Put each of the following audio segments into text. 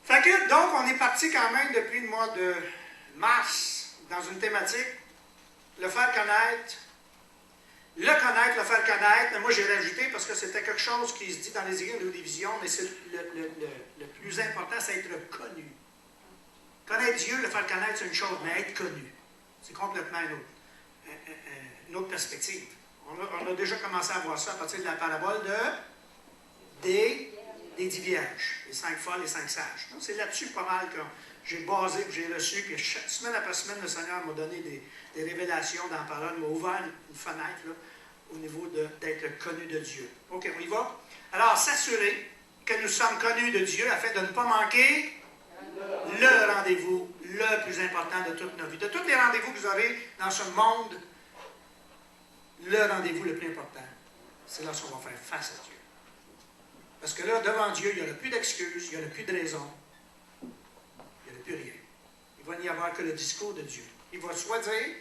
Fait que, donc, on est parti quand même depuis le mois de mars dans une thématique, le faire connaître, le faire connaître. Mais moi, j'ai rajouté parce que c'était quelque chose qui se dit dans les églises de division, mais c'est le plus important, c'est être connu. Connaître Dieu, le faire connaître, c'est une chose, mais être connu, c'est complètement une autre perspective. On a déjà commencé à voir ça à partir de la parabole des 10 vierges, les 5 folles et 5 sages. C'est là-dessus pas mal que j'ai basé, que j'ai reçu, puis semaine après semaine, le Seigneur m'a donné des révélations dans la parole, m'a ouvert une fenêtre là, au niveau d'être connu de Dieu. OK, on y va? Alors, s'assurer que nous sommes connus de Dieu afin de ne pas manquer le rendez-vous le plus important de toute nos vies. De tous les rendez-vous que vous aurez dans ce monde, le rendez-vous le plus important, c'est lorsqu'on va faire face à Dieu. Parce que là, devant Dieu, il n'y aura plus d'excuses, il n'y aura plus de raisons, il n'y aura plus rien. Il va n'y avoir que le discours de Dieu. Il va soit dire,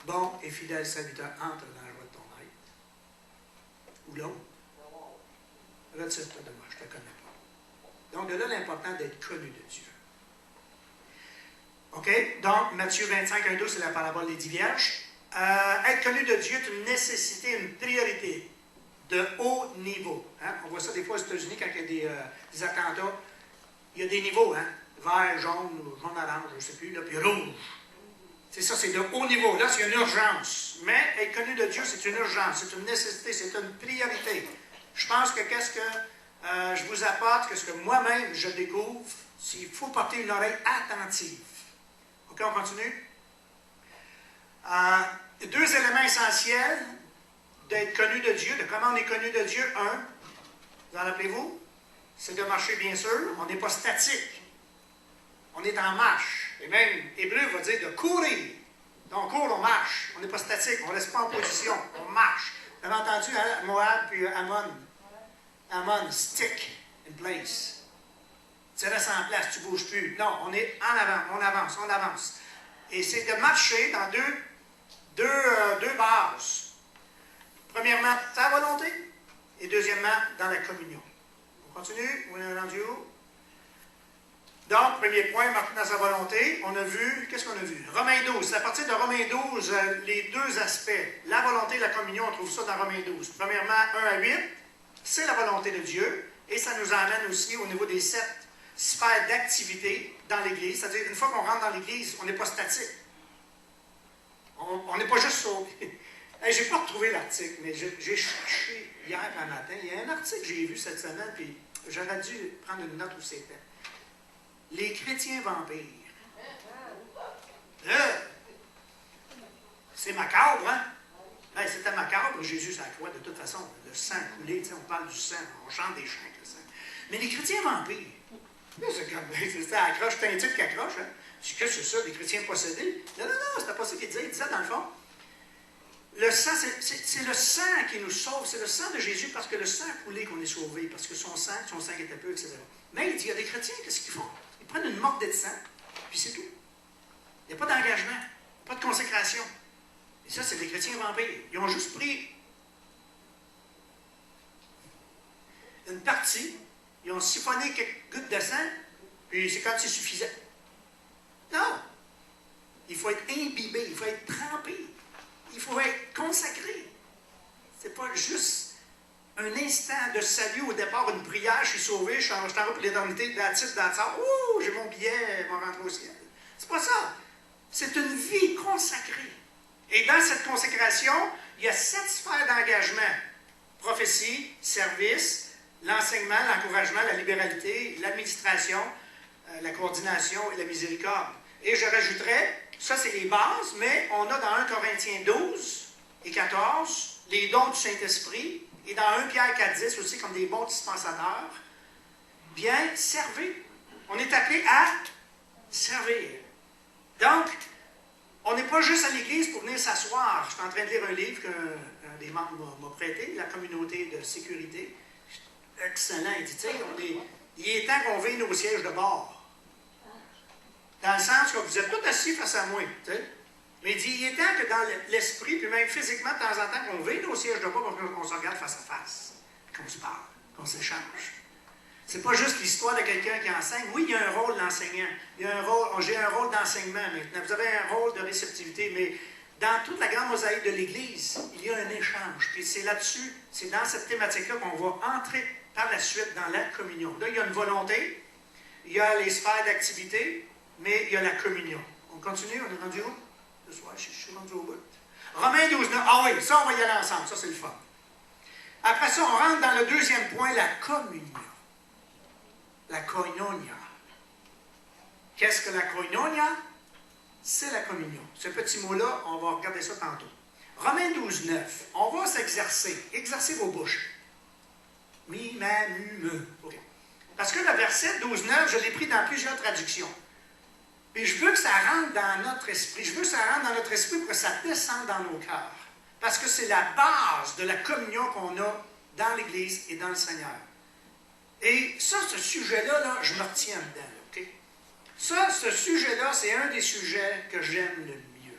bon et fidèle serviteur, entre dans la joie de ton maître. Ou l'autre, retire-toi de moi, je ne te connais pas. Donc, de là, l'important d'être connu de Dieu. OK? Donc, Matthieu 25, 1, 2, c'est la parabole des 10 vierges. Être connu de Dieu est une nécessité, une priorité de haut niveau. Hein? On voit ça des fois aux États-Unis quand il y a des attentats. Il y a des niveaux, hein? Vert, jaune, jaune-orange, je ne sais plus, là, puis rouge. C'est ça, c'est de haut niveau. Là, c'est une urgence. Mais être connu de Dieu, c'est une urgence, c'est une nécessité, c'est une priorité. Je pense que qu'est-ce que je vous apporte, qu'est-ce que moi-même je découvre, c'est qu'il faut porter une oreille attentive. OK, on continue? Deux éléments essentiels d'être connu de Dieu, de comment on est connu de Dieu. Un, vous en rappelez-vous? C'est de marcher, bien sûr. On n'est pas statique. On est en marche. Et même, Hébreu va dire de courir. Donc, on court, on marche. On n'est pas statique. On ne reste pas en position. On marche. Vous avez entendu hein, Moab puis Ammon? Ammon, stick in place. Tu restes en place, tu ne bouges plus. Non, on est en avant. On avance, on avance. Et c'est de marcher dans deux bases. Premièrement, ta volonté, et deuxièmement, dans la communion. On continue, on est rendu où? Donc, premier point, marquer dans sa volonté, on a vu, qu'est-ce qu'on a vu? Romains 12, c'est à partir de Romains 12, les deux aspects, la volonté et la communion, on trouve ça dans Romains 12. Premièrement, 1 à 8, c'est la volonté de Dieu, et ça nous emmène aussi au niveau des 7 sphères d'activité dans l'Église, c'est-à-dire une fois qu'on rentre dans l'Église, on n'est pas statique. On n'est pas juste sauvé. Hey, je n'ai pas retrouvé l'article, mais j'ai cherché hier un matin. Il y a un article que j'ai vu cette semaine, puis j'aurais dû prendre une note où c'était. Les chrétiens vampires. C'est macabre, hein? Ben, c'était macabre, Jésus sur la croix, de toute façon. Le sang coulé, on parle du sang, on chante des chants avec le sang. Mais les chrétiens vampires, c'est ça, accroche, c'est un titre qui accroche, hein? Qu'est-ce que c'est ça, des chrétiens possédés? Non, c'était pas ça qu'il disait. Il disait, dans le fond, le sang, c'est le sang qui nous sauve. C'est le sang de Jésus parce que le sang a coulé qu'on est sauvé, parce que son sang était peu, etc. Mais il dit, il y a des chrétiens, qu'est-ce qu'ils font? Ils prennent une morte de sang, puis c'est tout. Il n'y a pas d'engagement, pas de consécration. Et ça, c'est des chrétiens vampires. Ils ont juste pris une partie, ils ont siphonné quelques gouttes de sang, puis c'est comme si ça suffisait. Non! Il faut être imbibé, il faut être trempé, il faut être consacré. C'est pas juste un instant de salut au départ, une prière, je suis sauvé, je t'en vais pour l'éternité, that's ouh, j'ai mon billet, je vais rentrer au ciel. C'est pas ça. C'est une vie consacrée. Et dans cette consécration, il y a 7 sphères d'engagement. Prophétie, service, l'enseignement, l'encouragement, la libéralité, l'administration, la coordination et la miséricorde. Et je rajouterais, ça c'est les bases, mais on a dans 1 Corinthiens 12 et 14 les dons du Saint-Esprit, et dans 1 Pierre 4, 10 aussi comme des bons dispensateurs. Bien, servir. On est appelé à servir. Donc, on n'est pas juste à l'église pour venir s'asseoir. Je suis en train de lire un livre qu'un des membres m'a prêté, La communauté de sécurité. Excellent. Il dit, tu sais, il est temps qu'on vienne au siège de bord. Dans le sens que vous êtes tous assis face à moi. Tu sais. Mais il dit, il est temps que dans l'esprit, puis même physiquement, de temps en temps, qu'on vienne au siège de bord pour qu'on se regarde face à face. Qu'on se parle, qu'on s'échange. C'est pas juste l'histoire de quelqu'un qui enseigne. Oui, il y a un rôle d'enseignant. Il y a un rôle, j'ai un rôle d'enseignement maintenant. Vous avez un rôle de réceptivité, mais dans toute la grande mosaïque de l'Église, il y a un échange. Puis c'est là-dessus, c'est dans cette thématique-là qu'on va entrer par la suite dans la communion. Là, il y a une volonté, il y a les sphères d'activité, mais il y a la communion. On continue, on est rendu où? Ce soir, je suis rendu au bout. Romains 12, 9. Ah oui, ça, on va y aller ensemble. Ça, c'est le fun. Après ça, on rentre dans le deuxième point, la communion. La koinonia. Qu'est-ce que la koinonia? C'est la communion. Ce petit mot-là, on va regarder ça tantôt. Romains 12, 9. On va s'exercer. Exercez vos bouches. Mi, ma, mu, me. OK. Parce que le verset 12, 9, je l'ai pris dans plusieurs traductions. Et je veux que ça rentre dans notre esprit. Je veux que ça rentre dans notre esprit pour que ça descende dans nos cœurs. Parce que c'est la base de la communion qu'on a dans l'Église et dans le Seigneur. Et ça, ce sujet-là, là, je me retiens dedans. OK? Ça, ce sujet-là, c'est un des sujets que j'aime le mieux.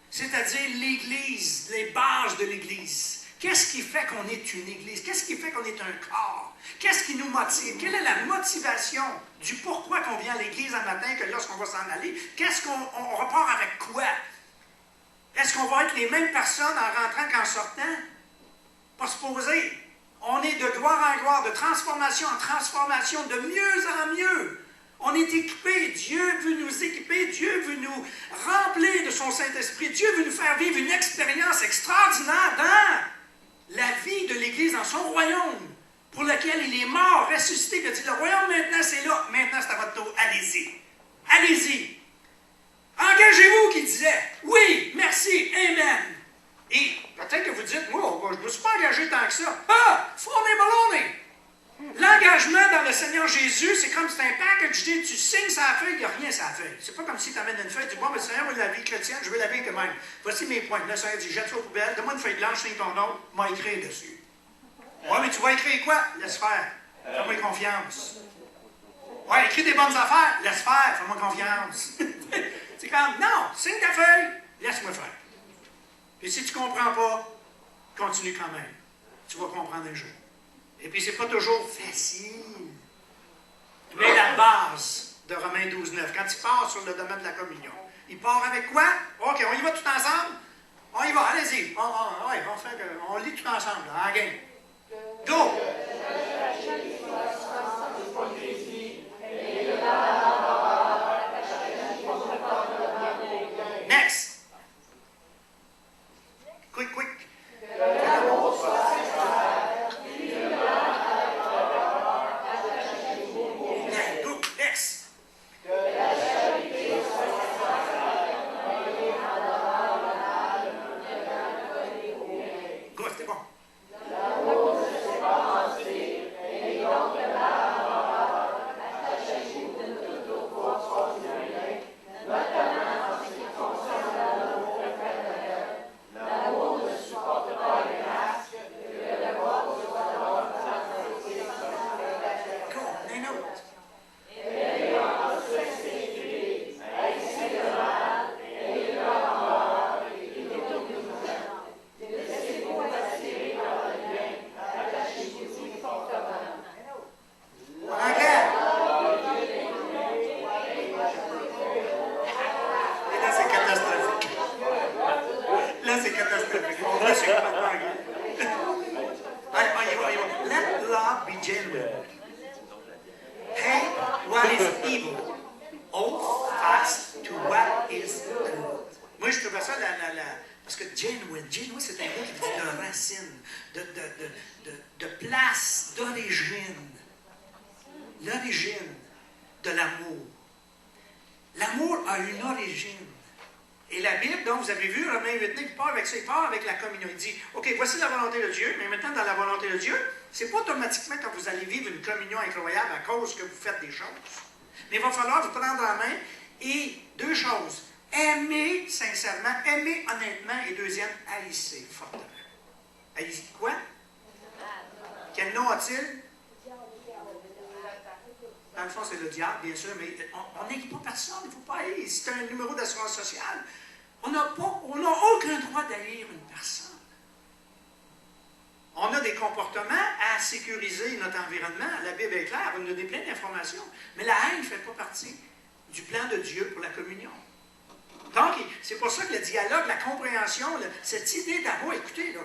C'est-à-dire l'Église, les bases de l'Église. Qu'est-ce qui fait qu'on est une Église? Qu'est-ce qui fait qu'on est un corps? Qu'est-ce qui nous motive? Quelle est la motivation du pourquoi qu'on vient à l'Église un matin, que lorsqu'on va s'en aller? Qu'est-ce qu'on repart avec quoi? Est-ce qu'on va être les mêmes personnes en rentrant qu'en sortant? Pas supposé. On est de gloire en gloire, de transformation en transformation, de mieux en mieux. On est équipé. Dieu veut nous équiper. Dieu veut nous remplir de son Saint-Esprit. Dieu veut nous faire vivre une expérience extraordinaire dans la vie de l'Église, dans son royaume, pour lequel il est mort, ressuscité. Il a dit, le royaume maintenant, c'est là. Maintenant, c'est à votre tour. Allez-y. Allez-y. Engagez-vous, qu'il disait. Oui, merci, amen. Et peut-être que vous dites, moi, je ne me suis pas engagé tant que ça. Ah, fournez ballonné. L'engagement dans le Seigneur Jésus, c'est comme c'est un package deal. Tu signes sa feuille, il n'y a rien sur la feuille. C'est pas comme si tu amènes une feuille, tu dis, bon, mais le Seigneur veut la vie chrétienne, je veux la vie de même. Voici mes points. Le Seigneur dit, jette ça aux poubelles, donne-moi une feuille blanche, signe ton nom, m'a écrit dessus. Ouais, mais tu vas écrire quoi? Laisse faire. Fais-moi confiance. Ouais, écris des bonnes affaires, laisse faire, fais-moi confiance. C'est comme, non, signe ta feuille, laisse-moi faire. Et si tu ne comprends pas, continue quand même. Tu vas comprendre un jour. Et puis, ce n'est pas toujours facile. Mais la base de Romains 12, 9, quand il part sur le domaine de la communion, il part avec quoi? OK, on y va tout ensemble? On y va, allez-y. On lit tout ensemble, là, en game. Go! Next. Quick, quick. Go, next. Go, c'était bon. Let love be genuine. Hate what is evil. Hold fast to what is good. Moi, je trouvais ça parce que genuine, c'est un mot qui dit de racine, de place, d'origine. L'origine de l'amour. L'amour a une origine. Et la Bible, donc, vous avez vu, Romains 8, il part avec ça, il part avec la communion. Il dit, OK, voici la volonté de Dieu, mais maintenant, dans la volonté de Dieu, c'est pas automatiquement quand vous allez vivre une communion incroyable à cause que vous faites des choses. Mais il va falloir vous prendre en main et deux choses. Aimer sincèrement, aimer honnêtement, et deuxième, haïssez fortement. Haïssez quoi? Quel nom a-t-il? Dans le fond, c'est le diable, bien sûr, mais on n'aime pas personne, il ne faut pas haïr. C'est un numéro d'assurance sociale. On n'a aucun droit d'haïr une personne. On a des comportements à sécuriser notre environnement. La Bible est claire, elle nous donne plein d'informations. Mais la haine ne fait pas partie du plan de Dieu pour la communion. Donc, c'est pour ça que le dialogue, la compréhension, cette idée d'amour, écoutez, là,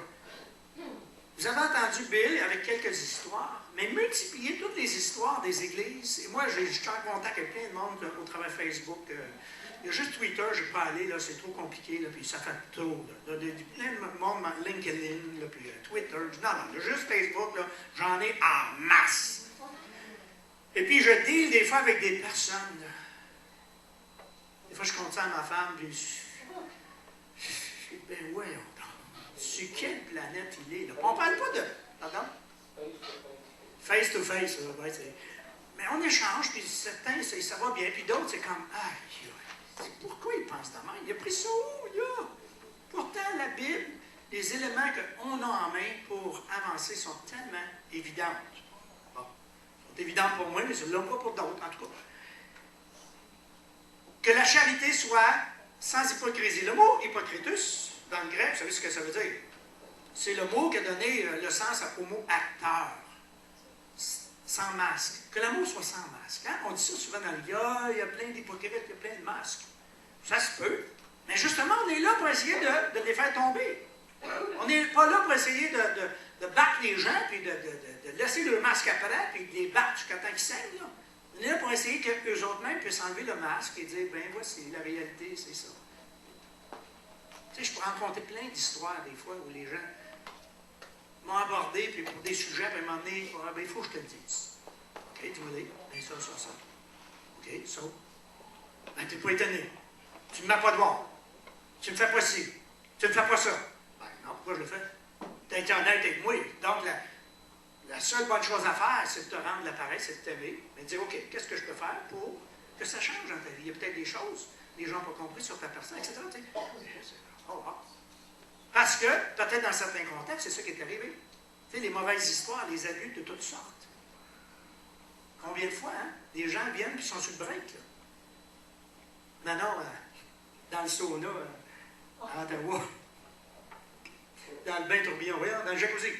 vous avez entendu Bill avec quelques histoires, mais multipliez toutes les histoires des églises. Et moi, je suis en contact avec plein de monde là, au travers Facebook. Il y a juste Twitter, je ne peux pas aller, là, c'est trop compliqué, là, puis ça fait trop. Là, plein de monde, LinkedIn, là, puis Twitter. Non, juste Facebook, là, j'en ai en masse. Et puis, je deal des fois avec des personnes. Là. Des fois, je compte ça à ma femme, puis je dis, ben voyons donc, sur quelle planète il est, là? On ne parle pas de... Pardon? Face to face, là, ouais, mais on échange, puis certains, ça va bien, puis d'autres, c'est comme, pourquoi il pense de même? Il a pris ça où, là? Pourtant, la Bible, les éléments qu'on a en main pour avancer sont tellement évidentes. Bon, sont évidentes pour moi, mais ce ne l'ont pas pour d'autres, en tout cas. Que la charité soit sans hypocrisie. Le mot hypocritus, dans le grec, vous savez ce que ça veut dire? C'est le mot qui a donné le sens au mot acteur. Sans masque. Que l'amour soit sans masque. Hein? On dit ça souvent dans le gars, il y a plein d'hypocrites, il y a plein de masques. Ça se peut. Mais justement, on est là pour essayer de les faire tomber. On n'est pas là pour essayer de battre les gens, puis de laisser le masque apparaître, puis de les battre jusqu'à temps qu'ils saignent. Là. On est là pour essayer qu'eux autres mêmes puissent enlever le masque et dire, ben voici, la réalité, c'est ça. Tu sais, je pourrais en compter plein d'histoires, des fois, où les gens m'ont abordé, puis pour des sujets, puis à un moment donné, ben, il faut que je te le dise. OK, tu veux dire? Ben ça. OK, ça. Ben, tu n'es pas étonné. Tu ne me mets pas de voir. Tu ne me fais pas ci. Tu ne fais pas ça. Ben non, pourquoi je le fais? Tu as été honnête avec moi. Donc, la seule bonne chose à faire, c'est de te rendre l'appareil, c'est de t'aimer, mais de dire, OK, qu'est-ce que je peux faire pour que ça change dans ta vie? Il y a peut-être des choses, les gens n'ont pas compris sur ta personne, etc. Parce que, peut-être dans certains contextes, c'est ça qui est arrivé. Tu sais, les mauvaises histoires, les abus de toutes sortes. Combien de fois, hein? Les gens viennent et sont sur le break, là. Maintenant, dans le sauna, à Ottawa, dans le bain tourbillon, voyons, dans le jacuzzi.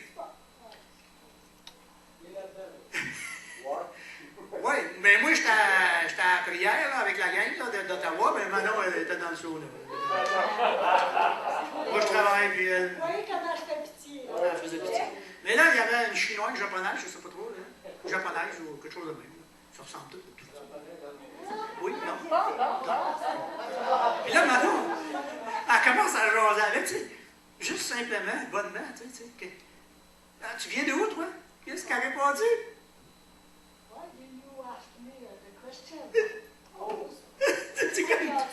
Oui, mais moi, j'étais à prière là, avec la gang d'Ottawa, mais Manon, elle était dans le sauna. Moi, je travaille, puis elle... Oui, quand je fais pitié. Elle faisait pitié. Mais là, il y avait une chinoise, une japonaise, je ne sais pas trop, là. Une japonaise ou quelque chose de même. Ça ressemble tout. Oui, non. Et là, Manon, elle commence à jaser avec, tu sais, juste simplement, bonnement, tu sais. Ah, tu viens de où, toi? Qu'est-ce qu'elle a répondu?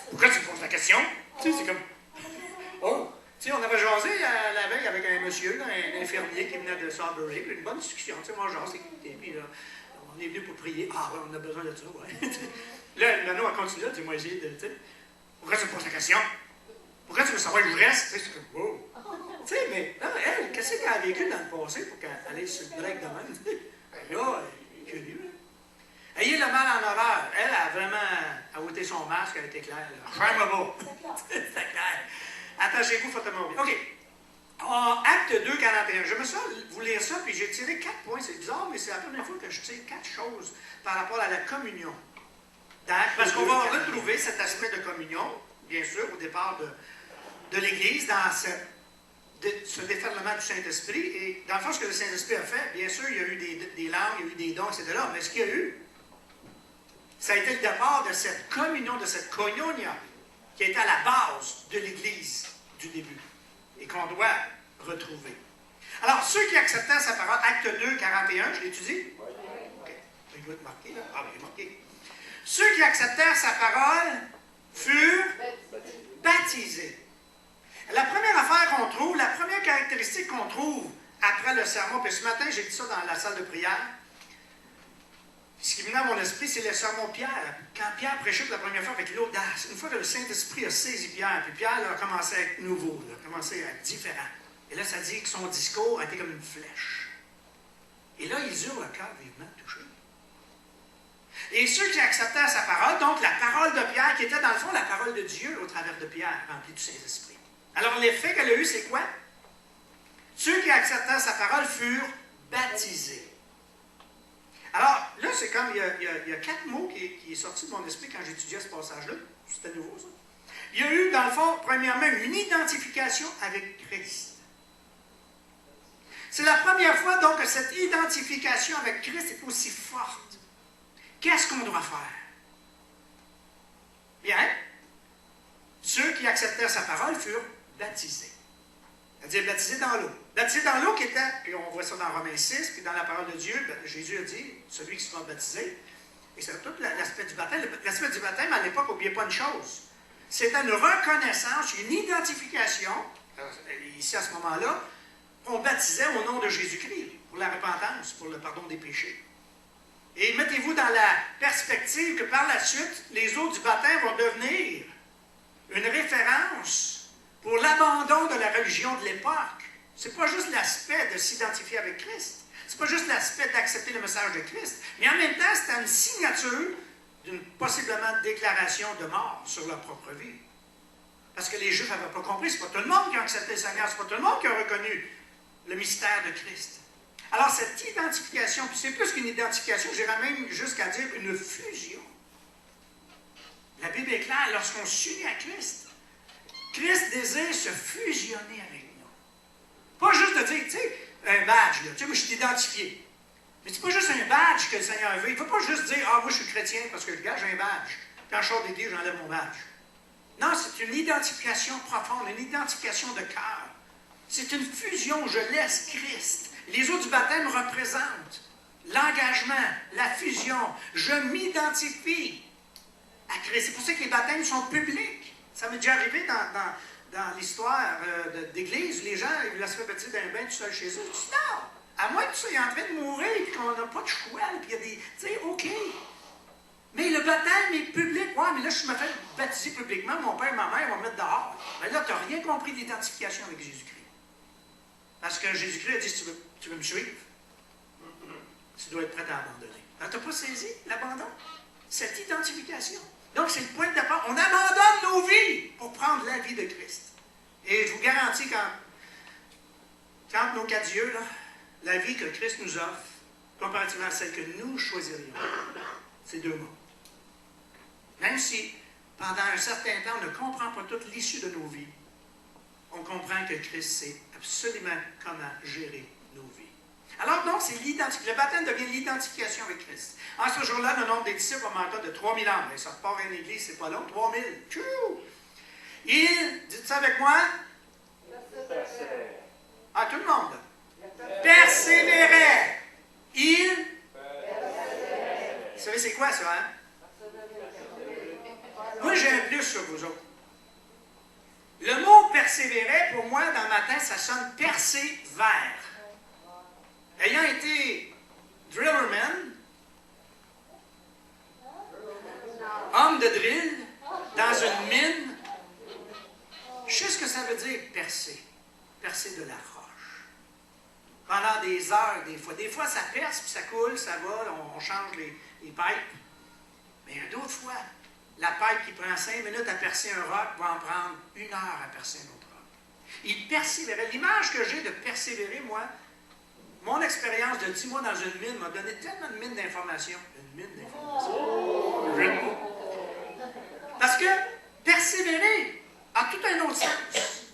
Pourquoi tu me poses la question? Tu sais, c'est comme... Oh! Tu sais, on avait jasé la veille avec un monsieur, là, un infirmier qui venait de Sudbury, une bonne discussion. Tu sais, moi, j'en sais écouté, puis là, on est venu pour prier. Ah, ouais, on a besoin de ça, ouais. Là, Manon a continué, elle dit, moi, j'ai de, tu sais, pourquoi tu me poses la question? Pourquoi tu veux savoir où je reste? Tu sais, c'est comme, wow! Tu sais, mais, non, elle, qu'est-ce qu'elle a vécu dans le passé pour qu'elle aille sur le break de même? Ben là, elle est curieuse. Ayez le mal en horreur. Elle a vraiment ôté son masque, elle était claire. Ferme-moi pas. C'est clair. Attachez-vous fortement bien. OK. Acte 2, 41. Je me suis vous lire ça, puis j'ai tiré 4 points. C'est bizarre, mais c'est la première fois que je tire 4 choses par rapport à la communion. Parce qu'on va retrouver cet aspect de communion, bien sûr, au départ de l'Église, dans ce déferlement du Saint-Esprit. Et dans le fond, ce que le Saint-Esprit a fait, bien sûr, il y a eu des langues, il y a eu des dons, etc. Mais ce qu'il y a eu, ça a été le départ de cette communion, de cette koinonia, qui était à la base de l'Église du début et qu'on doit retrouver. Alors, ceux qui acceptaient sa parole, acte 2, 41, je l'étudie? Oui. OK. Il doit être marqué, là. Ah, il est marqué. Ceux qui acceptèrent sa parole furent baptisés. La première affaire qu'on trouve, la première caractéristique qu'on trouve après le sermon, puis ce matin, j'ai dit ça dans la salle de prière, ce qui venait à mon esprit, c'est le sermon de Pierre. Quand Pierre prêchait pour la première fois avec l'audace, une fois que le Saint-Esprit a saisi Pierre, puis Pierre là, a commencé à être nouveau, a commencé à être différent. Et là, ça dit que son discours a été comme une flèche. Et là, ils eurent le cœur vivement touché. Et ceux qui acceptaient sa parole, donc la parole de Pierre, qui était dans le fond la parole de Dieu au travers de Pierre, remplie du Saint-Esprit. Alors, l'effet qu'elle a eu, c'est quoi? Ceux qui acceptèrent sa parole furent baptisés. Alors, là, c'est comme, il y a 4 mots qui est sorti de mon esprit quand j'étudiais ce passage-là. C'était nouveau, ça. Il y a eu, dans le fond, premièrement, une identification avec Christ. C'est la première fois, donc, que cette identification avec Christ est aussi forte. Qu'est-ce qu'on doit faire? Bien, ceux qui acceptèrent sa parole furent baptisés. C'est-à-dire baptisés dans l'eau. Baptisés dans l'eau qui était, puis on voit ça dans Romains 6, puis dans la parole de Dieu, Jésus a dit, celui qui sera baptisé, et c'est tout l'aspect du baptême. L'aspect du baptême, à l'époque, n'oubliez pas une chose. C'était une reconnaissance, une identification, ici à ce moment-là, on baptisait au nom de Jésus-Christ, pour la repentance, pour le pardon des péchés. Et mettez-vous dans la perspective que par la suite, les eaux du baptême vont devenir une référence pour l'abandon de la religion de l'époque. Ce n'est pas juste l'aspect de s'identifier avec Christ. Ce n'est pas juste l'aspect d'accepter le message de Christ. Mais en même temps, c'est une signature d'une possiblement déclaration de mort sur leur propre vie. Parce que les Juifs n'avaient pas compris. Ce n'est pas tout le monde qui a accepté le Seigneur. Ce n'est pas tout le monde qui a reconnu le mystère de Christ. Alors, cette identification, puis c'est plus qu'une identification, j'irais même jusqu'à dire une fusion. La Bible est claire, lorsqu'on s'unit à Christ, Christ désire se fusionner avec nous. Pas juste de dire, tu sais, un badge, là. Tu sais, moi je suis identifié. Mais c'est pas juste un badge que le Seigneur veut. Il ne faut pas juste dire, ah, moi je suis chrétien parce que, regarde, j'ai un badge. Quand je sors d'église, j'enlève mon badge. Non, c'est une identification profonde, une identification de cœur. C'est une fusion où je laisse Christ. Les eaux du baptême représentent l'engagement, la fusion. Je m'identifie à Christ. C'est pour ça que les baptêmes sont publics. Ça m'est déjà arrivé dans l'histoire d'église. Les gens ils laissent faire baptiser d'un bain tout seul chez eux. Je dis non, à moins que tout ça est en train de mourir et qu'on n'a pas de choix. Puis il y a des. Tu sais, OK. Mais le baptême est public. Ouais, mais là, je me fais baptiser publiquement. Mon père et ma mère vont me mettre dehors. Mais là, tu n'as rien compris de l'identification avec Jésus-Christ. Parce que Jésus-Christ a dit, si tu veux me suivre, tu dois être prêt à abandonner. Alors, tu n'as pas saisi l'abandon? Cette identification. Donc, c'est le point de départ. On abandonne nos vies pour prendre la vie de Christ. Et je vous garantis, quand nos quatre yeux, là, la vie que Christ nous offre, comparativement à celle que nous choisirions, c'est 2 mots. Même si, pendant un certain temps, on ne comprend pas toute l'issue de nos vies, on comprend que Christ sait absolument comment gérer nos vies. Alors donc, c'est l'identification. Le baptême devient l'identification avec Christ. En ce jour-là, le nombre des disciples augmenta de 3000 ans. Mais ça part à une église, c'est pas long, 3000. Tchou! Dites ça avec moi. Ah, tout le monde. Persévérait. Vous savez, c'est quoi ça, hein? Moi, j'ai un plus sur vous autres. Le mot persévérer, pour moi, dans ma tête, ça sonne persévère. Ayant été drillerman, homme de drill, dans une mine, je sais ce que ça veut dire percer. Percer de la roche. Pendant des heures, des fois. Des fois, ça perce, puis ça coule, ça va, on change les pipes. Mais d'autres fois, la pipe qui prend 5 minutes à percer un roc va en prendre 1 heure à percer un autre roc. Il persévérait. L'image que j'ai de persévérer, moi, mon expérience de 10 mois dans une mine m'a donné tellement de mines d'informations. Une mine d'informations. Parce que persévérer a tout un autre sens.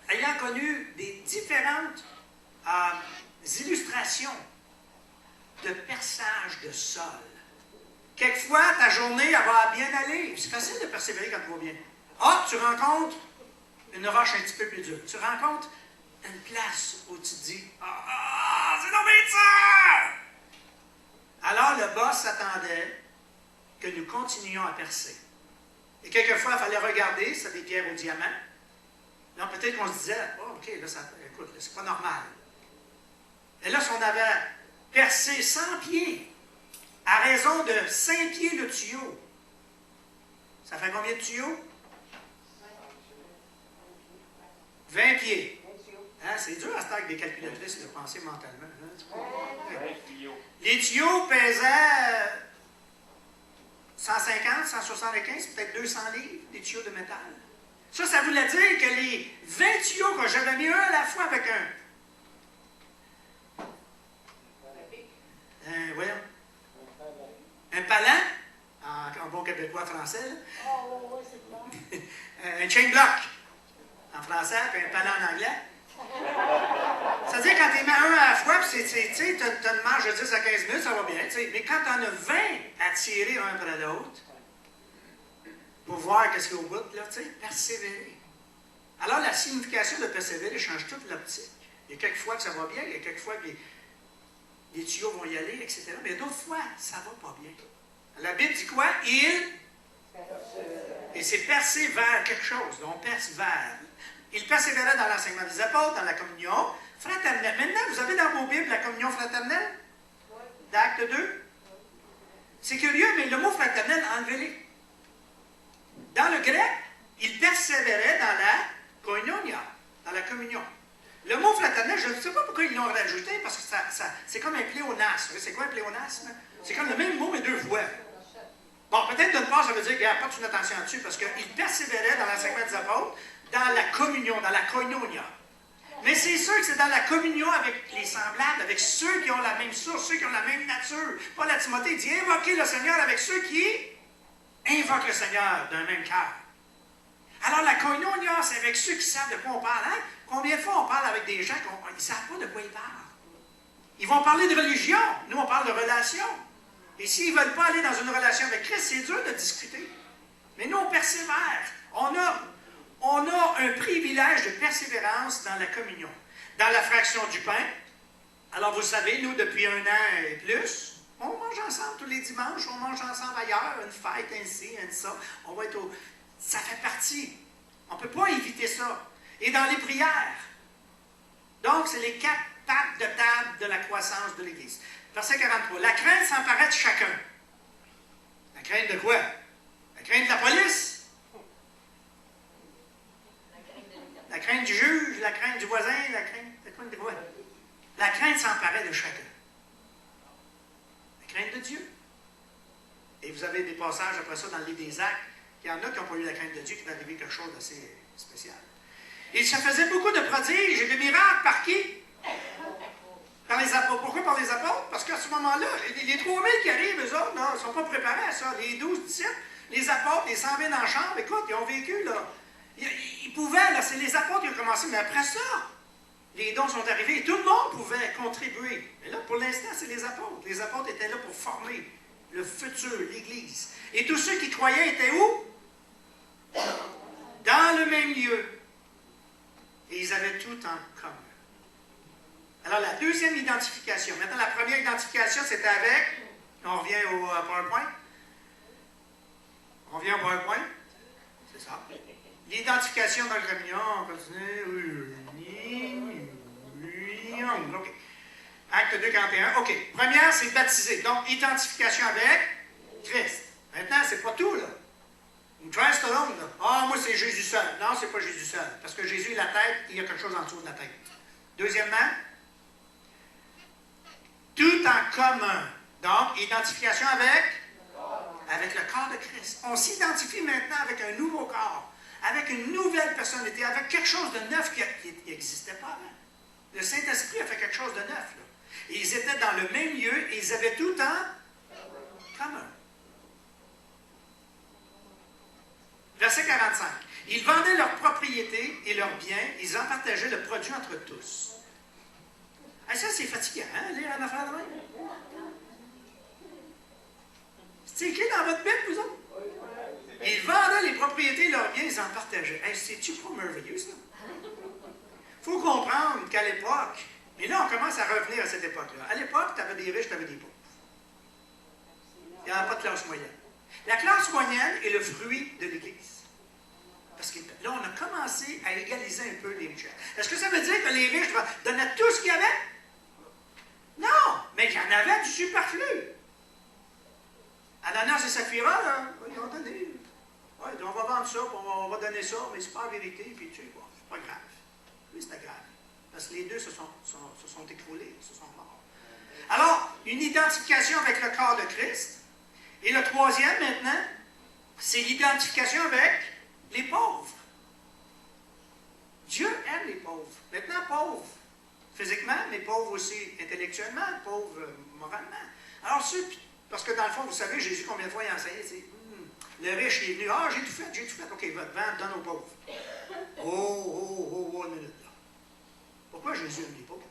Ayant connu des différentes illustrations de perçage de sol. Quelquefois, ta journée, elle va bien aller. C'est facile de persévérer quand tout va bien. Ah, tu rencontres une roche un petit peu plus dure. Tu rencontres une place où tu te dis, c'est donc bien ça! Alors, le boss s'attendait que nous continuions à percer. Et quelquefois, il fallait regarder, c'est des pierres au diamant. Non, peut-être qu'on se disait, OK, là, écoute, là, c'est pas normal. Et là, si on avait percé 100 pieds, à raison de 5 pieds le tuyau, ça fait combien de tuyaux? 20 pieds. Hein, c'est dur à se faire avec des calculatrices de penser mentalement. Hein, les tuyaux pesaient 150, 175, peut-être 200 livres, des tuyaux de métal. Ça voulait dire que les 20 tuyaux que j'avais mis un à la fois avec québécois-français. Oh, oui, c'est clair. Un chain block en français, puis un panneau en anglais. C'est-à-dire, quand tu mets un à la fois, puis tu as une marge de 10 à 15 minutes, ça va bien. T'sais. Mais quand tu en as 20 à tirer un après l'autre, pour voir qu'est-ce qu'il y a au bout, là, persévérer. Alors, la signification de persévérer change toute l'optique. Il y a quelques fois que ça va bien, il y a quelques fois que les tuyaux vont y aller, etc. Mais d'autres fois, ça ne va pas bien. La Bible dit quoi? Et c'est persévère quelque chose. Donc, persévère. Il persévérait dans l'enseignement des apôtres, dans la communion fraternelle. Maintenant, vous avez dans vos Bibles la communion fraternelle? D'Acte 2? C'est curieux, mais le mot fraternel, enlevez-les. Dans le grec, il persévérait dans la koinonia, dans la communion. Le mot fraternel, je ne sais pas pourquoi ils l'ont rajouté, parce que c'est comme un pléonasme. C'est quoi un pléonasme? C'est comme le même mot, mais deux fois. Bon, peut-être d'une part, ça veut dire, regarde, porte une attention là-dessus, parce qu'il persévérait dans l'enseignement des apôtres, dans la communion, dans la koinonia. Mais c'est sûr que c'est dans la communion avec les semblables, avec ceux qui ont la même source, ceux qui ont la même nature. Paul à Timothée dit, invoquez le Seigneur avec ceux qui invoquent le Seigneur d'un même cœur. Alors la koinonia, c'est avec ceux qui savent de quoi on parle. Hein? Combien de fois on parle avec des gens qui ne savent pas de quoi ils parlent? Ils vont parler de religion. Nous, on parle de relation. Et s'ils ne veulent pas aller dans une relation avec Christ, c'est dur de discuter. Mais nous, on persévère. On a un privilège de persévérance dans la communion. Dans la fraction du pain, alors vous savez, nous, depuis 1 an et plus, on mange ensemble tous les dimanches, on mange ensemble ailleurs, une fête, ainsi, ça. On va être Ça fait partie. On ne peut pas éviter ça. Et dans les prières. Donc, c'est les 4 pattes de table de la croissance de l'Église. Verset 43. La crainte s'emparait de chacun. La crainte de quoi? La crainte de la police? La crainte du juge, la crainte du voisin, la crainte de quoi? La crainte s'emparait de chacun. La crainte de Dieu. Et vous avez des passages après ça dans le livre des Actes. Il y en a qui n'ont pas eu la crainte de Dieu, qui va arriver quelque chose d'assez spécial. Il se faisait beaucoup de prodiges et de miracles par qui? Par les apôtres. Pourquoi par les apôtres? Parce qu'à ce moment-là, les 3000 qui arrivent, eux autres, ne sont pas préparés à ça. Les 12 disciples, les apôtres, les 120 dans la chambre, écoute, ils ont vécu, là. Ils pouvaient, là, c'est les apôtres qui ont commencé, mais après ça, les dons sont arrivés et tout le monde pouvait contribuer. Mais là, pour l'instant, c'est les apôtres. Les apôtres étaient là pour former le futur, l'Église. Et tous ceux qui croyaient étaient où? Dans le même lieu. Et ils avaient tout en commun. Alors, la deuxième identification. Maintenant, la première identification, c'était avec... On revient au PowerPoint. On revient au PowerPoint. C'est ça. L'identification dans le communion, on continue. OK. Acte 2, 41. OK. Première, c'est baptiser. Donc, identification avec Christ. Maintenant, c'est pas tout, là. Christ alone, là. Ah, moi, c'est Jésus seul. Non, c'est pas Jésus seul. Parce que Jésus est la tête, il y a quelque chose en dessous de la tête. Deuxièmement, tout en commun. Donc, identification avec le corps de Christ. On s'identifie maintenant avec un nouveau corps, avec une nouvelle personnalité, avec quelque chose de neuf qui n'existait pas avant. Le Saint-Esprit a fait quelque chose de neuf. Là. Et ils étaient dans le même lieu et ils avaient tout en commun. Verset 45. Ils vendaient leurs propriétés et leurs biens, ils en partageaient le produit entre tous. Ah, ça, c'est fatigant, hein, lire une affaire de même? C'est écrit dans votre Bible, vous autres? Ils vendaient les propriétés et leurs biens, ils en partageaient. Hey, c'est-tu pas merveilleux, ça? Il faut comprendre qu'à l'époque, et là, on commence à revenir à cette époque-là. À l'époque, tu avais des riches, tu avais des pauvres. Il n'y avait pas de classe moyenne. La classe moyenne est le fruit de l'Église. Parce que là, on a commencé à égaliser un peu les richesses. Est-ce que ça veut dire que les riches donnaient tout ce qu'il y avait? Non, mais il y en avait du superflu. Ananias et Saphira, là, ils ont donné. Ouais, on va vendre ça, puis on va donner ça, mais c'est pas la vérité, puis tu sais, bon, c'est pas grave. Oui, c'était grave. Parce que les deux se sont écroulés, se sont morts. Alors, une identification avec le corps de Christ. Et le troisième, maintenant, c'est l'identification avec les pauvres. Dieu aime les pauvres. Maintenant, pauvres physiquement, mais pauvres aussi intellectuellement, pauvres moralement. Alors, parce que dans le fond, vous savez, Jésus, combien de fois il a enseigné, Le riche, il est venu. Ah, j'ai tout fait, j'ai tout fait. OK, va te vendre, donne aux pauvres. Oh, une minute là. Pourquoi Jésus aime les pauvres?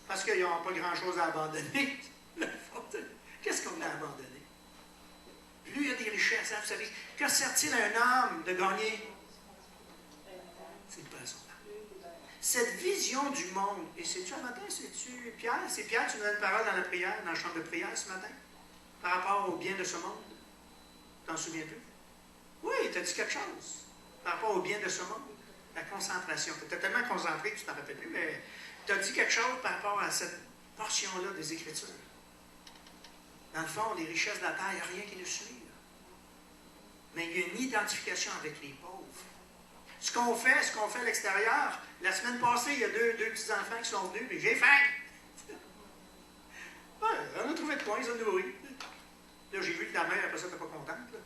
Parce qu'ils n'ont pas grand-chose à abandonner. Qu'est-ce qu'on a abandonné? Plus il y a des richesses, hein, vous savez, que sert-il à un homme de gagner? C'est le présent. Cette vision du monde, et c'est-tu un matin, c'est-tu Pierre? C'est Pierre, tu nous donnes une parole dans la prière, dans la chambre de prière ce matin, par rapport au bien de ce monde. T'en souviens-tu? Oui, tu as dit quelque chose par rapport au bien de ce monde. La concentration. Tu étais tellement concentré que tu ne t'en rappelles plus, mais tu as dit quelque chose par rapport à cette portion-là des Écritures. Dans le fond, les richesses de la terre, il n'y a rien qui nous suit. Là. Mais il y a une identification avec les pauvres. Ce qu'on fait à l'extérieur, la semaine passée, il y a deux petits-enfants qui sont venus, mais j'ai faim! Ouais, on a trouvé de quoi, ils ont nourri. Là, j'ai vu que la mère, après ça, n'était pas contente. Là.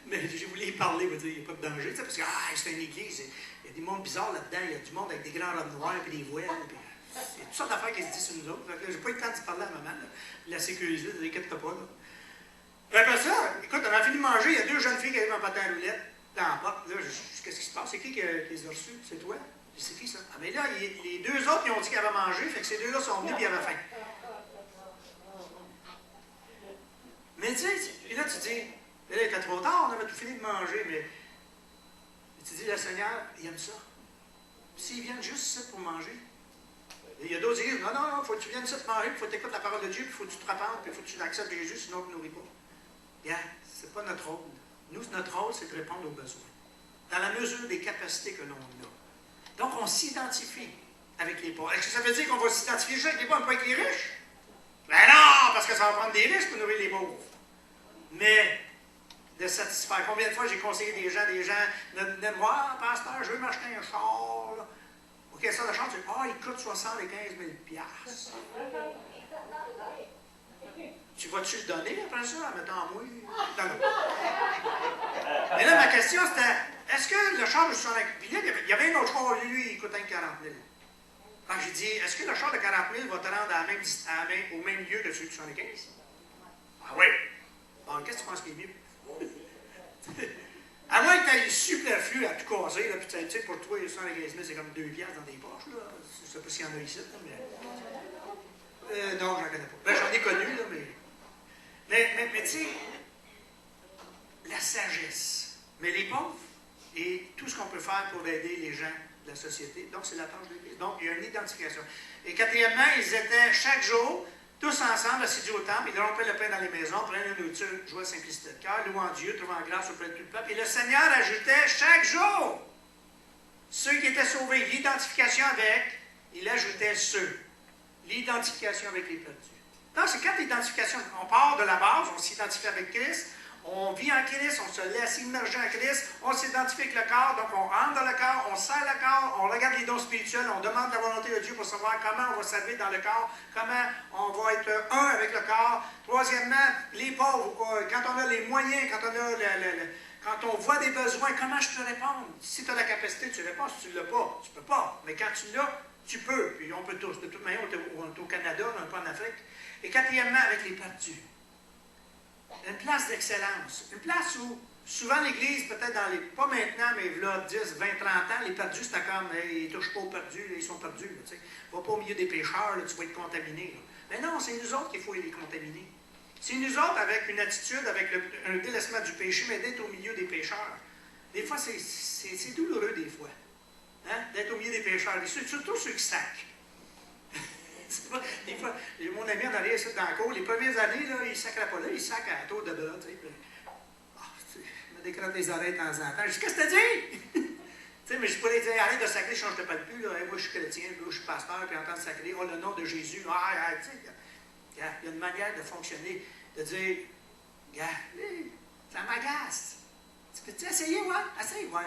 Mais j'ai voulu y parler, me dire, il n'y a pas de danger, parce que c'est une église, il y a des mondes bizarres là-dedans, il y a du monde avec des grands robes noires et des voiles. Il y a toutes sortes d'affaires qui se disent sur nous autres. Je n'ai pas eu le temps d'y parler à maman, là. La sécuriser, ne t'inquiète pas. Là. Après ça, écoute, on a fini de manger, il y a deux jeunes filles qui arrivent en patin à roulettes. Dans la porte, là, qu'est-ce qui se passe? C'est qui les a reçus? C'est toi? C'est qui ça? Ah, mais là, les deux autres, ils ont dit qu'ils avaient mangé, fait que ces deux-là sont venus et ils avaient faim. Mais tu sais, puis là, tu dis, là, il était trop tard, on avait tout fini de manger, mais tu dis, le Seigneur, il aime ça. S'ils viennent juste ici pour manger, il y a d'autres qui disent, non, il faut que tu viennes ici pour manger, il faut que tu écoutes la parole de Dieu, puis il faut que tu te repentes, puis il faut que tu acceptes Jésus, sinon tu ne nourris pas. Bien, c'est pas notre rôle. Nous, notre rôle, c'est de répondre aux besoins, dans la mesure des capacités que l'on a. Donc, on s'identifie avec les pauvres. Est-ce que ça veut dire qu'on va s'identifier juste avec les pauvres, pas avec les riches? Ben non, parce que ça va prendre des riches pour nourrir les pauvres. Mais, de satisfaire. Combien de fois j'ai conseillé des gens venaient me voir, pasteur, je veux m'acheter un char. Là. OK, ça, le char, tu dis, il coûte 75 000 $. Tu vas-tu le donner après ça, en mettant moi? Mais là, ma question, c'était, est-ce que le char de 75 000 $, puis là, il y avait un autre char, lui, il coûtait 40 000 $. Quand j'ai dit, est-ce que le char de 40 000 va te rendre au même lieu que celui de 75 000? Ah oui. Bon, qu'est-ce que tu penses qui est mieux? À moins que tu aies le superflu à tout casser, là, puis tu sais, pour toi, 75 000, c'est comme 2 $ dans tes poches, là. Je ne sais pas s'il y en a ici, là, mais... non, j'en connais pas. Ben, j'en ai connu, là, mais tu sais, la sagesse. Mais les pauvres, et tout ce qu'on peut faire pour aider les gens de la société, donc c'est la tâche de l'Église. Donc, il y a une identification. Et quatrièmement, ils étaient chaque jour, tous ensemble, assidus au temple, ils rompaient le pain dans les maisons, prenaient la nourriture, joie, simplicité de cœur, louant Dieu, trouvant grâce auprès de tout le peuple. Et le Seigneur ajoutait chaque jour ceux qui étaient sauvés. L'identification avec, il ajoutait ceux. L'identification avec les perdus. Donc, c'est quatre identifications. On part de la base, on s'identifie avec Christ, on vit en Christ, on se laisse immerger en Christ, on s'identifie avec le corps, donc on rentre dans le corps, on serre le corps, on regarde les dons spirituels, on demande la volonté de Dieu pour savoir comment on va servir dans le corps, comment on va être un avec le corps. Troisièmement, les pauvres, quand on a les moyens, quand on voit des besoins, comment je peux répondre? Si tu as la capacité, tu réponds. Si tu ne l'as pas, tu ne peux pas. Mais quand tu l'as, tu peux. Puis on peut tous. De toute manière, on est au Canada, on n'est pas en Afrique. Et quatrièmement, avec les perdus. Une place d'excellence. Une place où, souvent l'Église, peut-être dans les... Pas maintenant, mais là, 10, 20, 30 ans, les perdus, c'était comme, ils ne touchent pas aux perdus, ils sont perdus. Là, va pas au milieu des pécheurs, là, tu vas être contaminé. Là. Mais non, c'est nous autres qu'il faut les contaminer. C'est nous autres avec une attitude, avec un délaissement du péché, mais d'être au milieu des pécheurs. Des fois, c'est douloureux, des fois. Hein? D'être au milieu des pécheurs. Surtout ceux qui sacent. Des fois, mon ami en arrière, c'est dans la cour, les premières années, là, il ne sacrait pas là, il sac à la tour de bras. Il me décrotte les oreilles de temps en temps. Je dis, qu'est-ce que tu dis? Mais je pourrais dire, arrête de sacrer, je ne change pas de plus. Là. Moi, je suis chrétien, je suis pasteur, puis entendre sacrer, oh, le nom de Jésus. Il y a une manière de fonctionner, de dire, ça m'agace. Tu peux-tu essayer, ouais? Essaye, ouais.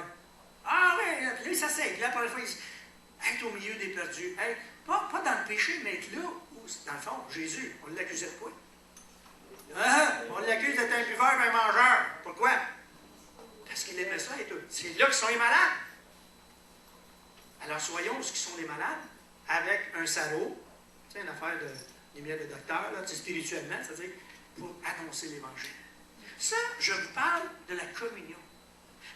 Ah oui, là, il s'essaye. Puis là, par la fois, il dit, être au milieu des perdus. Être, pas dans le péché, mais être là où, dans le fond, Jésus, on l'accusait de quoi? On l'accuse d'être un buveur et un mangeur. Pourquoi? Parce qu'il aimait ça et tout. C'est là qu'ils sont les malades. Alors, soyons ce qui sont les malades, avec un sarrau, tu sais, une affaire les miens de docteur, là, spirituellement, c'est-à-dire pour annoncer l'Évangile. Ça, je vous parle de la communion.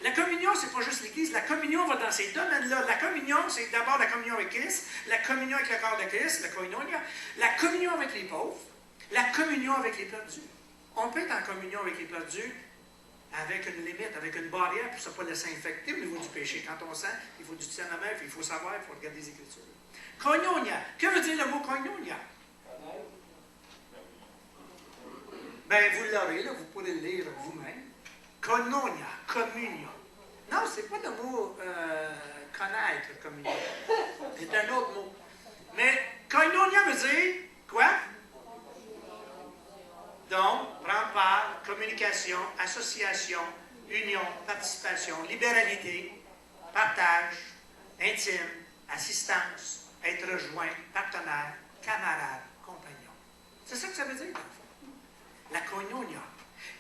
La communion, ce n'est pas juste l'Église. La communion va dans ces domaines-là. La communion, c'est d'abord la communion avec Christ, la communion avec le corps de Christ, la koinonia, la communion avec les pauvres, la communion avec les perdus. On peut être en communion avec les perdus avec une limite, avec une barrière pour ne pas laisser infecter au niveau du péché. Quand on sent, il faut du discernement, il faut savoir, il faut regarder les Écritures. Koinonia. Que veut dire le mot koinonia? Bien, vous l'aurez, là, vous pourrez le lire vous-même. Koinonia, communion. Non, ce n'est pas le mot connaître, communion. C'est un autre mot. Mais koinonia veut dire quoi? Donc, prendre part, communication, association, union, participation, libéralité, partage, intime, assistance, être rejoint, partenaire, camarade, compagnon. C'est ça que ça veut dire, dans le fond. La koinonia.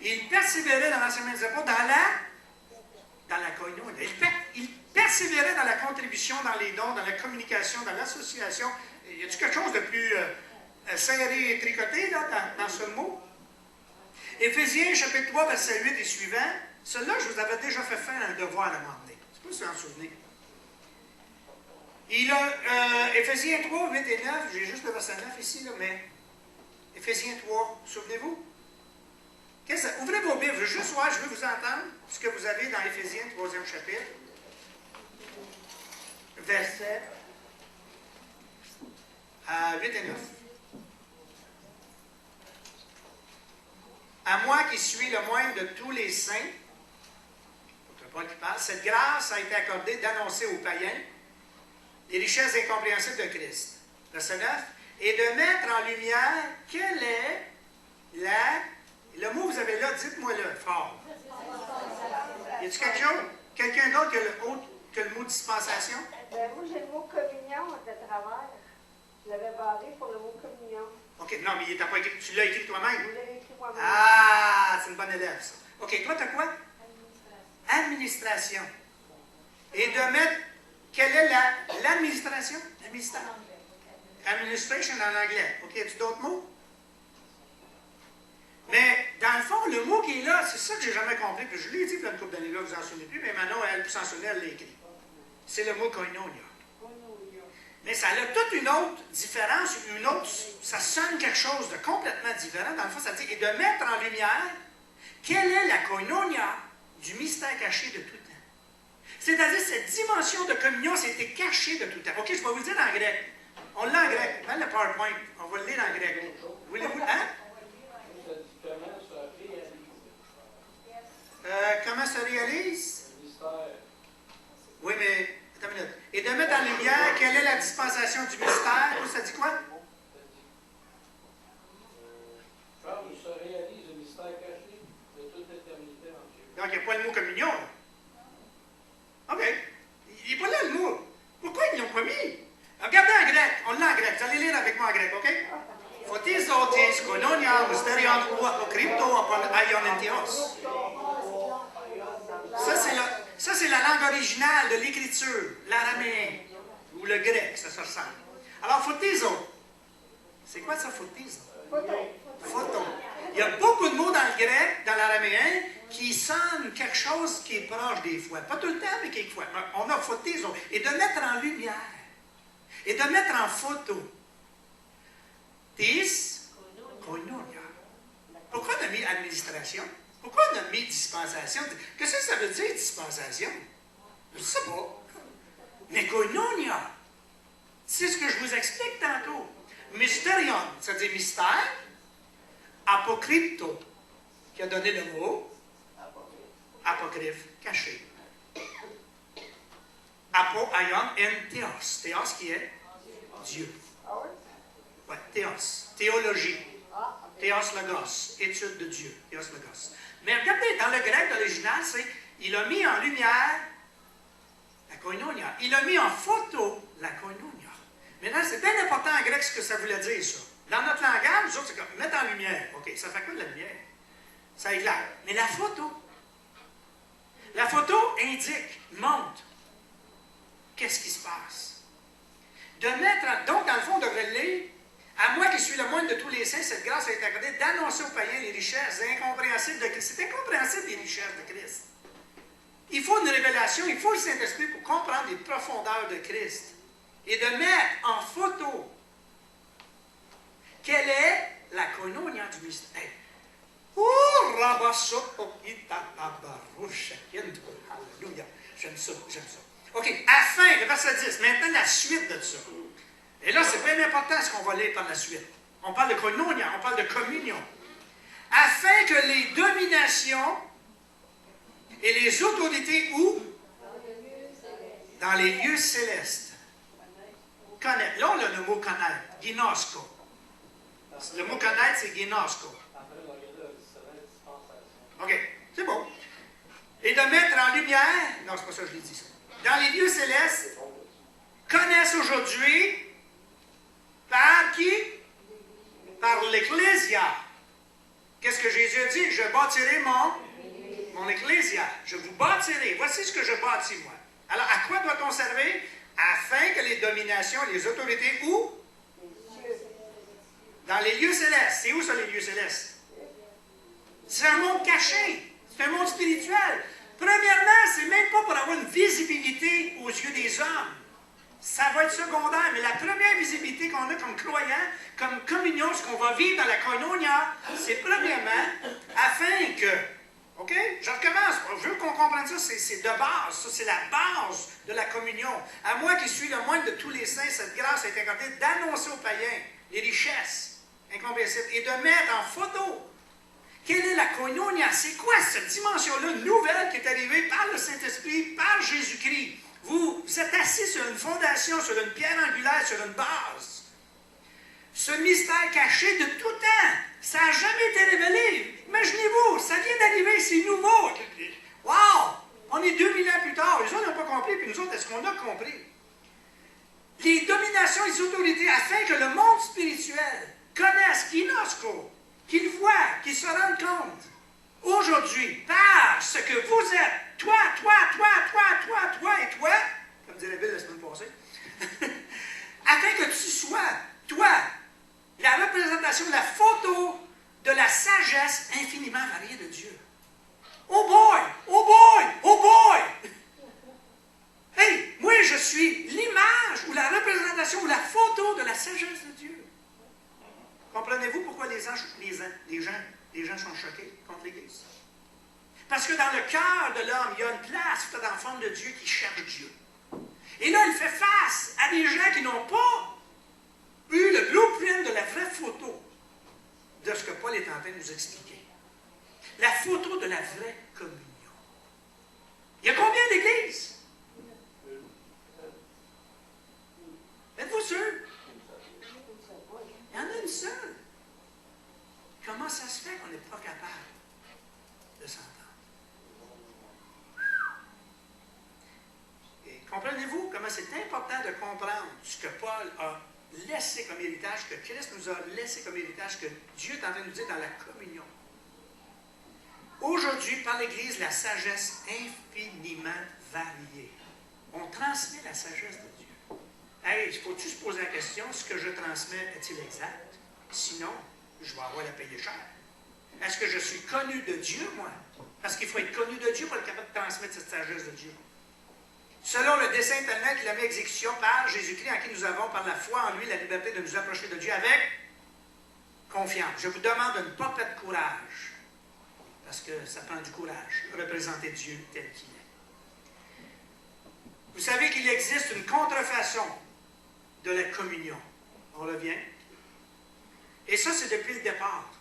Il persévérait dans l'enseignement des apôtres, dans la koinonia. Il persévérait dans la contribution, dans les dons, dans la communication, dans l'association. Y a-t-il quelque chose de plus serré et tricoté là, dans ce mot? Éphésiens, chapitre 3, verset 8 et suivant. Celui-là, je vous avais déjà fait faire un devoir à un moment donné. Je ne sais pas si vous en souvenez. Il a, Éphésiens 3, 8 et 9, j'ai juste le verset 9 ici, là, mais Éphésiens 3, souvenez-vous? Ouvrez vos Bibles, juste voir, je veux vous entendre ce que vous avez dans Éphésiens, 3e chapitre, verset 8 et 9. À moi qui suis le moindre de tous les saints, l'apôtre Paul qui parle, cette grâce a été accordée d'annoncer aux païens les richesses incompréhensibles de Christ. Verset 9. Et de mettre en lumière quelle est le mot que vous avez là, dites-moi-le, fort. Y a-t-il quelque chose? Quelqu'un d'autre que le mot dispensation? Ben, moi, j'ai le mot communion de travers. Je l'avais barré pour le mot communion. OK, non, mais il t'a pas écrit, tu l'as écrit toi-même. Je l'avais écrit moi-même. Ah, c'est une bonne élève, ça. OK, toi, t'as quoi? Administration. Et de mettre, quelle est l'administration? Le ministère. Administration en anglais. OK, as-tu d'autres mots? Mais, dans le fond, le mot qui est là, c'est ça que j'ai jamais compris. Puis je l'ai dit il y a une couple d'années là, vous n'en souvenez plus, mais Manon, elle, pour s'en souvenir, elle l'a écrit. C'est le mot koinonia. Mais ça a toute une autre différence, ça sonne quelque chose de complètement différent. Dans le fond, ça dit, et de mettre en lumière quelle est la koinonia du mystère caché de tout temps. C'est-à-dire, cette dimension de communion, c'était caché de tout temps. OK, je vais vous le dire en grec. On l'a en grec. Dans le PowerPoint, on va le lire en grec. Voulez-vous, hein? Comment se réalise? Oui, mais, attends une minute. Et de mettre en lumière quelle est la dispensation du mystère. Ça dit quoi? Quand se réalise le mystère caché de toute éternité en Dieu. Donc, il n'y a pas le mot communion. OK. Il n'est pas là le mot. Pourquoi ils ne l'ont pas mis? Regardez en grec. On l'a en grec. Vous allez lire avec moi en grec, OK? Photis otis koinonia mysterion ou apocrypto apon aion entios. Ça, c'est la langue originale de l'écriture, l'araméen, ou le grec, ça se ressemble. Alors, photizo, c'est quoi ça, photizo? Photo. Il y a beaucoup de mots dans le grec, dans l'araméen, qui sonnent quelque chose qui est proche des fois. Pas tout le temps, mais quelquefois. On a photizo. Et de mettre en lumière. Et de mettre en photo. Tis, koinonia. Pourquoi on a mis administration? Pourquoi on a mis dispensation? Qu'est-ce que ça veut dire, dispensation? Je ne sais pas. Mais koinonia, c'est ce que je vous explique tantôt. Mysterion, c'est-à-dire mystère. Apocrypto, qui a donné le mot. Apocryphe, caché. Apo, aion, en théos. Théos qui est Dieu. Ouais, théos. Théologie. Théos logos. Étude de Dieu. Théos logos. Mais regardez, dans le grec, dans l'original, c'est il a mis en lumière la koinonia. Il a mis en photo la koinonia. Maintenant, c'est bien important en grec ce que ça voulait dire, ça. Dans notre langage, nous autres, c'est comme mettre en lumière. OK, ça fait quoi de la lumière? Ça éclaire. Mais la photo indique, montre, qu'est-ce qui se passe. De mettre, donc, dans le fond, on devrait le lire, À moi qui suis le moindre de tous les saints, cette grâce a été accordée d'annoncer aux païens les richesses incompréhensibles de Christ. C'est incompréhensible les richesses de Christ. Il faut une révélation, il faut le Saint-Esprit pour comprendre les profondeurs de Christ. Et de mettre en photo quelle est la koinonia du mystère. Oh, alléluia. J'aime ça, j'aime ça. OK, afin, le verset 10, maintenant la suite de ça. Et là, c'est bien important ce qu'on va lire par la suite. On parle de koinonia, on parle de communion. Afin que les dominations et les autorités où? Dans les lieux célestes. Connaître. Là, on a le mot connaître. Ginosko. Le mot connaître, c'est ginosko. OK, c'est bon. Et de mettre en lumière, non, c'est pas ça que je l'ai dit, ça. Dans les lieux célestes, connaissent aujourd'hui, par qui? Par l'Ecclésia. Qu'est-ce que Jésus a dit? Je bâtirai mon Ecclésia. Je vous bâtirai. Voici ce que je bâtis, moi. Alors, à quoi doit-on servir? Afin que les dominations, les autorités, où? Dans les lieux célestes. C'est où ça, les lieux célestes? C'est un monde caché. C'est un monde spirituel. Premièrement, c'est même pas pour avoir une visibilité aux yeux des hommes. Ça va être secondaire, mais la première visibilité qu'on a comme croyants, comme communion, ce qu'on va vivre dans la koinonia, c'est premièrement afin que, OK? Je recommence, je veux qu'on comprenne ça, c'est de base, ça c'est la base de la communion. À moi qui suis le moindre de tous les saints, cette grâce a été accordée d'annoncer aux païens les richesses incompréhensibles et de mettre en photo. Quelle est la koinonia? C'est quoi cette dimension-là nouvelle qui est arrivée par le Saint-Esprit, par Jésus-Christ? Vous êtes assis sur une fondation, sur une pierre angulaire, sur une base. Ce mystère caché de tout temps, ça n'a jamais été révélé. Imaginez-vous, ça vient d'arriver, c'est nouveau. Wow! On est 2000 ans plus tard, les autres n'ont pas compris, puis nous autres, est-ce qu'on a compris? Les dominations et les autorités, afin que le monde spirituel connaisse Ginosko, qu'il voit, qu'il se rende compte, aujourd'hui, par ce que vous êtes, toi et toi, comme dirait Bill la semaine passée, afin que tu sois, toi, la représentation, la photo de la sagesse infiniment variée de Dieu. Oh boy! Oh boy! Oh boy! Hey, moi je suis l'image ou la représentation ou la photo de la sagesse de Dieu. Comprenez-vous pourquoi les gens sont choqués contre l'Église? Parce que dans le cœur de l'homme, il y a une place faite en forme de Dieu qui cherche Dieu. Et là, il fait face à des gens qui n'ont pas eu le blueprint de la vraie photo de ce que Paul est en train de nous expliquer. La photo de la vraie communion. Il y a combien d'églises? Êtes-vous sûr? Il y en a une seule. Comment ça se fait qu'on n'est pas capable de s'entendre? Et comprenez-vous comment c'est important de comprendre ce que Paul a laissé comme héritage, que Christ nous a laissé comme héritage, que Dieu est en train de nous dire dans la communion. Aujourd'hui, par l'Église, la sagesse infiniment variée. On transmet la sagesse de Dieu. Hey, faut-tu se poser la question, ce que je transmets est-il exact? Sinon, je vais avoir à payer cher. Est-ce que je suis connu de Dieu, moi? Parce qu'il faut être connu de Dieu pour être capable de transmettre cette sagesse de Dieu. Selon le dessein éternel qu'il a mis à exécution par Jésus-Christ, en qui nous avons, par la foi en lui, la liberté de nous approcher de Dieu avec confiance. Je vous demande de ne pas perdre courage, parce que ça prend du courage, de représenter Dieu tel qu'il est. Vous savez qu'il existe une contrefaçon de la communion. On revient. Et ça, c'est depuis le départ.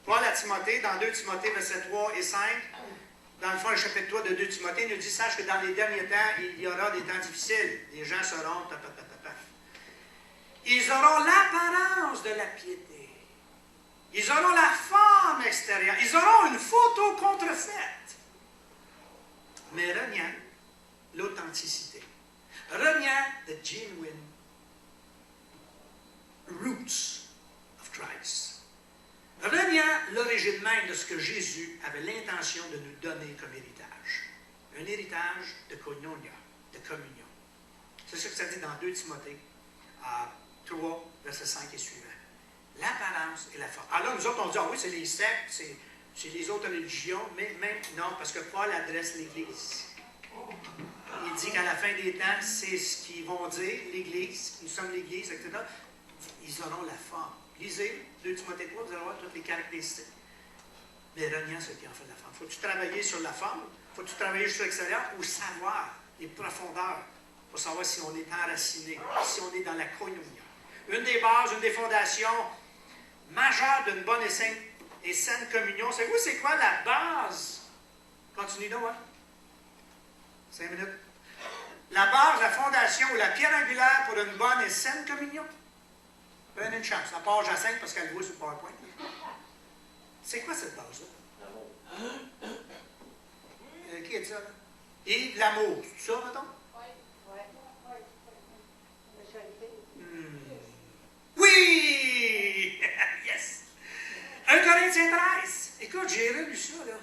Paul à Timothée, dans 2 Timothée, versets 3 et 5, dans le fond, le chapitre 3 de 2 Timothée, nous dit, sache que dans les derniers temps, il y aura des temps difficiles. Les gens seront... Ils auront l'apparence de la piété. Ils auront la forme extérieure. Ils auront une photo contrefaite. Mais reniant l'authenticité. Reniant the genuine roots of Christ. Reniant l'origine même de ce que Jésus avait l'intention de nous donner comme héritage. Un héritage de koinonia, de communion. C'est ce que ça dit dans 2 Timothée, 3, verset 5 et suivant. L'apparence et la forme. Alors là, nous autres, on dit, ah oui, c'est les sectes, c'est les autres religions, mais même non, parce que Paul adresse l'Église. Il dit qu'à la fin des temps, c'est ce qu'ils vont dire, l'Église, nous sommes l'Église, etc. Ils auront la forme. Lisez 2 Timothée 3, vous allez voir toutes les caractéristiques. Mais reniant ce qui en fait la forme. Faut-tu travailler sur la forme? Faut-tu travailler sur l'extérieur pour savoir les profondeurs, pour savoir si on est enraciné, si on est dans la koinonia. Une des bases, une des fondations majeures d'une bonne et saine communion. Savez-vous c'est quoi la base? Continue donc, hein? 5 minutes. La base, la fondation ou la pierre angulaire pour une bonne et saine communion. Prenez une chance. La page à 5 parce qu'elle voit sur le PowerPoint. C'est quoi cette base-là? Qui a dit ça? Là? Et l'amour. C'est ça, mettons? Oui! Yes! 1 Corinthiens 13. Écoute, j'ai relu ça, là.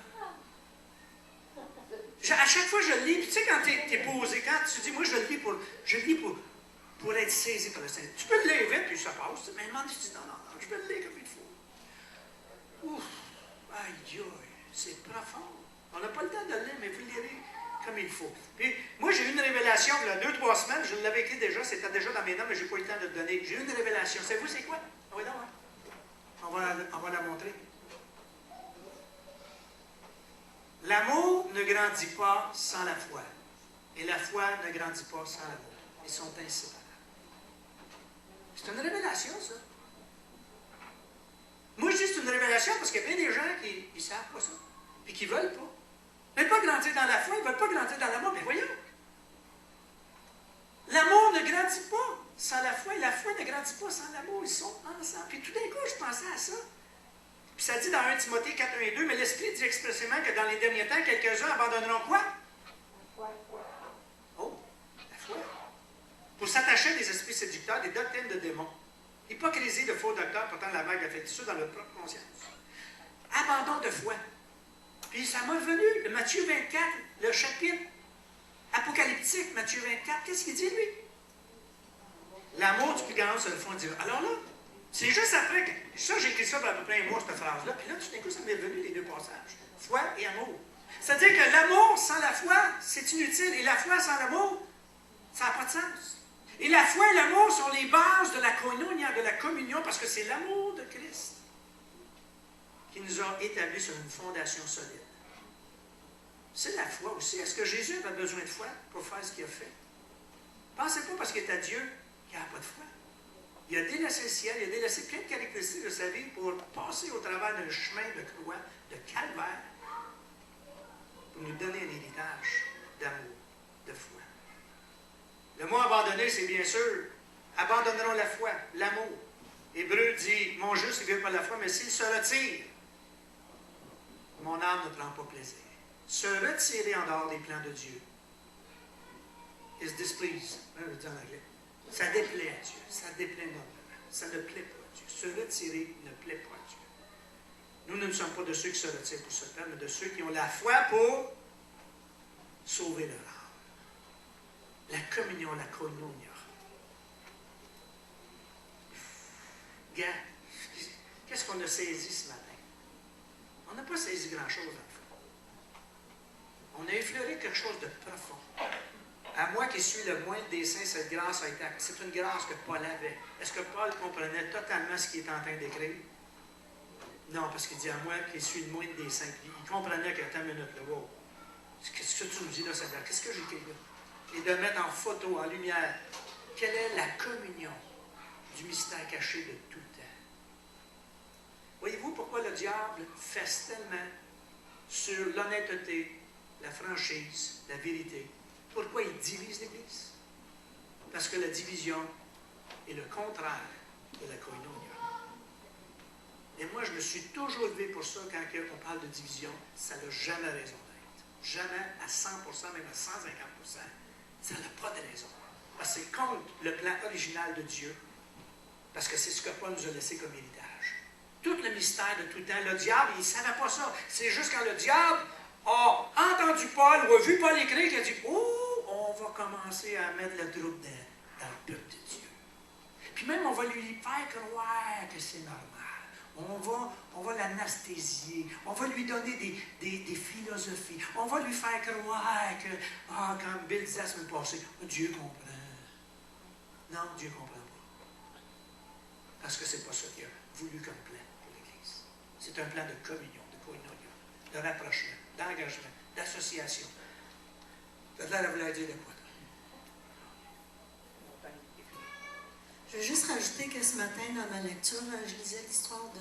À chaque fois, je le lis. Puis, tu sais, quand tu es posé, quand tu dis, moi, je le lis pour être saisi par le Saint. Tu peux le lire vite, puis ça passe. Mais à un moment donné, tu dis, non, je peux le lire comme il faut. Ouf! Aïe, aïe, c'est profond. On n'a pas le temps de le lire, mais vous le lirez comme il faut. Puis, moi, j'ai eu une révélation il y a 2-3 semaines. Je l'avais écrit déjà, c'était déjà dans mes notes, mais je n'ai pas eu le temps de le donner. J'ai eu une révélation. Savez-vous, c'est quoi? Ah oui, non, hein? On va la montrer. L'amour ne grandit pas sans la foi. Et la foi ne grandit pas sans l'amour. Ils sont inséparables. C'est une révélation, ça. Moi, je dis que c'est une révélation parce qu'il y a bien des gens qui ne savent pas ça. Puis qui ne veulent pas. Ils ne veulent pas grandir dans la foi, ils ne veulent pas grandir dans l'amour. Mais voyons. L'amour ne grandit pas sans la foi et la foi ne grandit pas sans l'amour. Ils sont ensemble. Puis tout d'un coup, je pensais à ça. Puis ça dit dans 1 Timothée 4, 1 et 2, mais l'Esprit dit expressément que dans les derniers temps, quelques-uns abandonneront quoi? Oh, la foi. Pour s'attacher à des esprits séducteurs, des doctrines de démons. Hypocrisie de faux docteurs portant la vague affectueuse dans leur propre conscience. Abandon de foi. Puis ça m'a venu, le Matthieu 24, le chapitre apocalyptique, Matthieu 24, qu'est-ce qu'il dit, lui? L'amour du plus grand se le fond dire. Alors là, c'est juste après que. Ça, j'ai écrit ça pour à peu près un mois, cette phrase-là. Puis là, tout d'un coup, ça m'est venu les deux passages. Foi et amour. C'est-à-dire que l'amour sans la foi, c'est inutile. Et la foi sans l'amour, ça n'a pas de sens. Et la foi et l'amour sont les bases de la koinonia, de la communion, parce que c'est l'amour de Christ qui nous a établis sur une fondation solide. C'est la foi aussi. Est-ce que Jésus avait besoin de foi pour faire ce qu'il a fait? Pensez pas parce qu'il est à Dieu qu'il n'a pas de foi. Il a délaissé le ciel, il a délaissé plein de caractéristiques de sa vie pour passer au travers d'un chemin de croix, de calvaire, pour nous donner un héritage d'amour, de foi. Le mot abandonner, c'est bien sûr, abandonneront la foi, l'amour. Hébreu dit, mon juste, il ne vient pas de la foi, mais s'il se retire, mon âme ne prend pas plaisir. Se retirer en dehors des plans de Dieu. Is displeased, je le dis en anglais. Ça déplaît à Dieu. Ça déplaît énormément. Ça ne plaît pas à Dieu. Se retirer ne plaît pas à Dieu. Nous ne sommes pas de ceux qui se retirent pour se perdre, mais de ceux qui ont la foi pour sauver leur âme. La communion, la koinonia. Gars, qu'est-ce qu'on a saisi ce matin? On n'a pas saisi grand-chose dans le fond. On a effleuré quelque chose de profond. À moi qui suis le moindre des saints, cette grâce a été acquise. C'est une grâce que Paul avait. Est-ce que Paul comprenait totalement ce qu'il est en train d'écrire? Non, parce qu'il dit à moi qui suis le moindre des saints. Il comprenait que, attends une minute, là, wow. Qu'est-ce que tu nous dis là, Seigneur? Qu'est-ce que j'écris là? Et de mettre en photo, en lumière, quelle est la communion du mystère caché de tout temps. Voyez-vous pourquoi le diable fesse tellement sur l'honnêteté, la franchise, la vérité? Pourquoi il divise l'Église? Parce que la division est le contraire de la koinonia. Et moi, je me suis toujours levé pour ça quand on parle de division. Ça n'a jamais raison d'être. Jamais à 100%, même à 150%. Ça n'a pas de raison. Parce que c'est contre le plan original de Dieu. Parce que c'est ce que Paul nous a laissé comme héritage. Tout le mystère de tout temps. Le diable, il ne savait pas ça. C'est juste quand le diable a entendu Paul ou a vu Paul écrire qu'il a dit « Oh, on va commencer à mettre le trouble dans le peuple de Dieu. » Puis même, on va lui faire croire que c'est normal. On va l'anesthésier. On va lui donner des philosophies. On va lui faire croire que, quand Bill disait la semaine passée, Dieu comprend. Non, Dieu ne comprend pas. Parce que ce n'est pas ça qu'il a voulu comme plan pour l'Église. C'est un plan de communion, de koinonia, de rapprochement, d'engagement, d'association. Ça a l'air à vouloir dire de quoi? Je veux juste rajouter que ce matin, dans ma lecture, je lisais l'histoire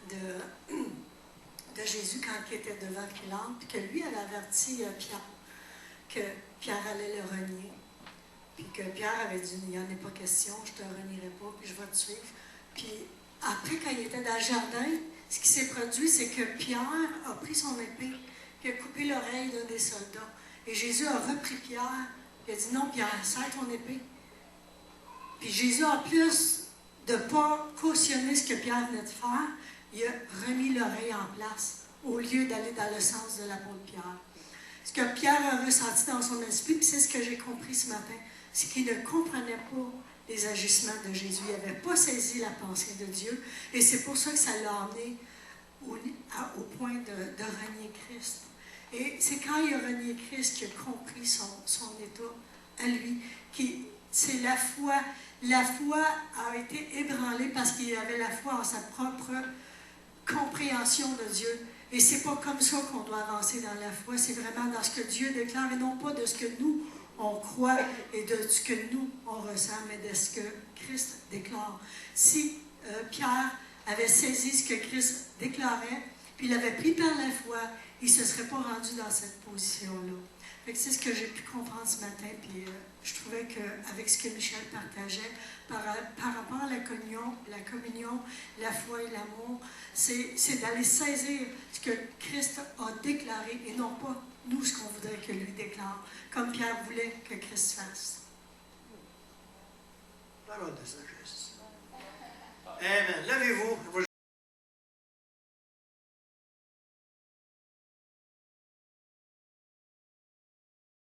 de Jésus quand il était devant Pilate, puis que lui avait averti Pierre que Pierre allait le renier. Puis que Pierre avait dit, il n'y en a pas question, je ne te renierai pas, puis je vais te suivre. Puis après, quand il était dans le jardin, ce qui s'est produit, c'est que Pierre a pris son épée, puis a coupé l'oreille d'un des soldats. Et Jésus a repris Pierre, puis il a dit, non, Pierre, serre ton épée. Puis Jésus, en plus de ne pas cautionner ce que Pierre venait de faire, il a remis l'oreille en place, au lieu d'aller dans le sens de l'apôtre Pierre. Ce que Pierre a ressenti dans son esprit, puis c'est ce que j'ai compris ce matin, c'est qu'il ne comprenait pas les agissements de Jésus. Il n'avait pas saisi la pensée de Dieu. Et c'est pour ça que ça l'a amené au point de renier Christ. Et c'est quand il a renié Christ qu'il a compris son état à lui. C'est la foi. La foi a été ébranlée parce qu'il avait la foi en sa propre compréhension de Dieu. Et c'est pas comme ça qu'on doit avancer dans la foi. C'est vraiment dans ce que Dieu déclare et non pas de ce que nous on croit et de ce que nous, on ressent, mais de ce que Christ déclare. Si Pierre avait saisi ce que Christ déclarait, puis il avait pris par la foi, il ne se serait pas rendu dans cette position-là. C'est ce que j'ai pu comprendre ce matin, puis je trouvais qu'avec ce que Michel partageait, par rapport à la communion, la foi et l'amour, c'est d'aller saisir ce que Christ a déclaré et non pas nous ce qu'on voudrait que lui déclare, comme Pierre voulait que Christ fasse. Parole de sagesse. Amen. Levez-vous.